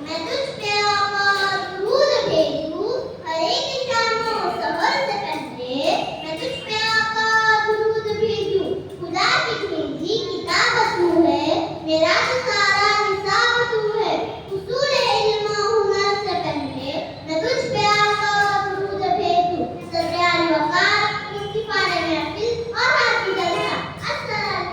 मैं तुझ पे आका दुरूद भेजूं हर एक शाम और सहर से पहले मैं तुझ पे आका दुरूद भेजूं खुदा की भेजी किताब तू है मेरा तो सारा निसाब तू है उसूल इल्म हुनर से पहले मैं तुझ पे आका दुरूद भेजूं सदर अल वकार इस्तिफाद महफिल और हाथी जलसा अस्सलाम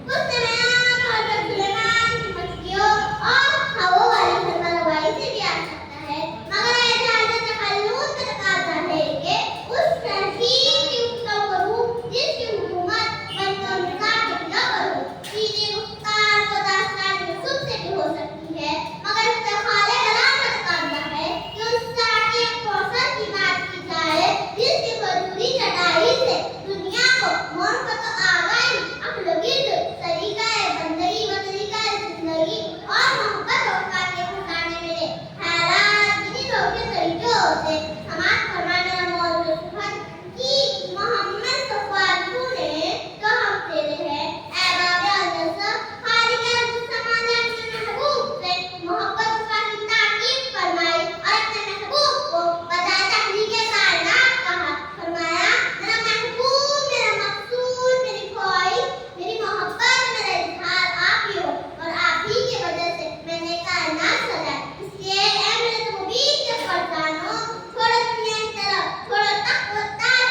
कुछ बयान और सुलेमान की मछलियों और हवा वाली फरमाई से भी आ सकता है मगर इजाजत तखल्लुस का तकाजा है कि उस तहसीन की उसका करूं जिसकी हुकूमत बनकर निकाह के खिला करूं सीधे गुफ्तार को दास्तान यूसुफ से भी हो सकती है मगर इस्तेखाले कलाम का तकाजा है कि उस साकी कौसर की बात की जाए जिसकी खजूरी चटाई से दुनिया को मोहब्बत आगाई अखलगिद सलीका बंदगी व तरीका जिंदगी और मोहब्बत औकात के खजाने मिले हैरान किन्हीं लोगों के तरीकों से समाज फरमाने वाला मौजूद सुबह कि मोहम्मद सफ़ातू ने तो हम तेरे हैं ऐ बाबा नज़र खालिक ज़माने के महबूब से मोहब्बत का ताकीद फरमाई और अपने महबूब को बजाय तहलीक कायनात कहा फरमाया मेरा महबूब मेरा मकसूद मेरी ख्वाहिश मेरी मोहब्बत मेरा इजहार आप ही हो और आप ही की वजह से मैंने कायनात सजाई इसलिए ऐ मेरे तौहीद के फरजानों छोड़ो दुनिया की तरफ छोड़ो तक़वा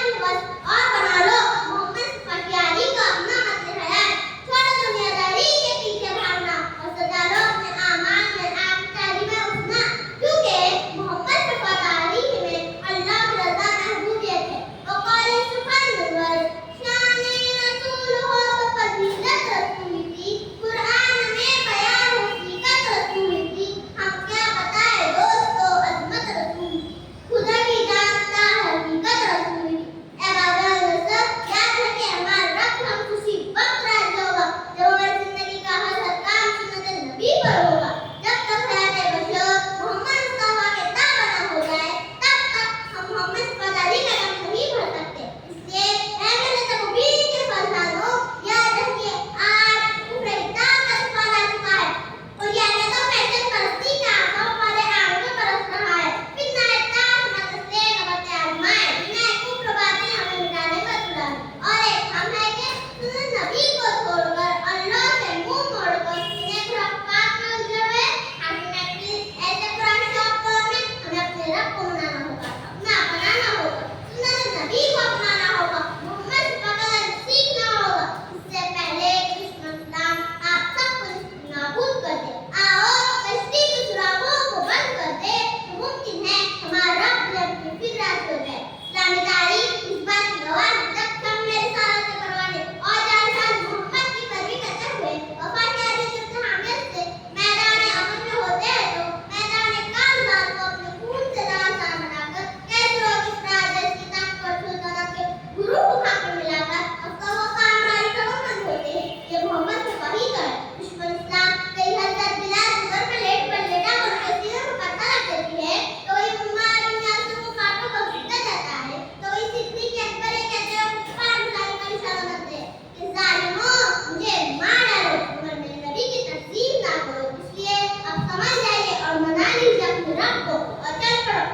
की बस और बना लो मोहम्मद फटियारी का अपना मसले हयात छोड़ो दुनियादारी के पीछे भागना और सजा लो अपने आमाल में आप तालीम उठना क्योंकि मोहम्मद फटियारी में अल्लाह की रज़ा महबूबियत है और कौल सुभानअल्लाह शान रसूल हो तो फजीलत रसूल की कुरान में बयान हो हकीकत रसूल की हम क्या बताएं दोस्तों अजमत रसूल की खुदा भी जानता है हकीकत रसूल की ऐ बाबा नज़र याद रखे हमारा रब हम उसी वक्त राज़ी होगा जब हमारी जिंदगी का हर काम सुन्नत नबी पर होगा जब तक हयात बशर मोहम्मद मुस्तफा के ताबा न हो जाए तब तक हम मोहम्मद फटारी का नाम नहीं भर सकते इसलिए ऐ मेरे तौहीद के फरजानों याद रखिए आज कुफ्र इत्ताद का इस्तेमाल आ चुका है और यह तो फैशन परस्ती का आंखों वाले आंखों बरस रहा है फितना इत्ताद मदरसे नबत आजमाए बिना कुफ्र बातें हमें मिटाने पर तुला और एक हम है कि सुन्नत नबी को छोड़कर अल्लाह से मुंह मोड़कर इन्हें खुराफात में उलझे हुए हाकिम प्लीज ऐसे कुरान शौक में हमें अपने रब को मनाना होगा अपना अपनाना होगा सुन्नत नबी को अपनाना होगा मोहम्मद फकत सीखना होगा इससे पहले कि दुश्मन इस्लाम आप सबको नाबूद कर दे आओ कश्ती के सुराखों को बंद कर दे तो मुमकिन है हमारा रब ने अपनी फितरत हो जाए इस्लामी तारीख इस बात की गवाह है जब हम मेरे सारा से परवाने और जारसान मोहम्मद की पैरवी करते हुए वफा के आदि की हामियत से मैदान अमन में होते हैं तो मैदान कामजात को अपने खून से दासान बनाकर कैसरों की राज की ताकत सुल्तानत के गुरु को खाकर मिलाकर अब वो कामराज समझ होते हैं ये मोहम्मद से वही का है दुश्मन इस्लाम कई हज़रत बिलाल गुजर में लेट पर लेटा और कसीर को करता रख देती है तो वही उम्मा दुनिया से वो काटो का फिरता जाता है तो वही सिद्दीक़ अकबर कहते हैं पार मिसाल का इशारा करते हैं कि जालिमों मुझे मार डालो मगर मेरे नबी की तस्लीम ना करो इसलिए अब समझ जाइए और मना लीजिए अपने रब को और चल पड़ो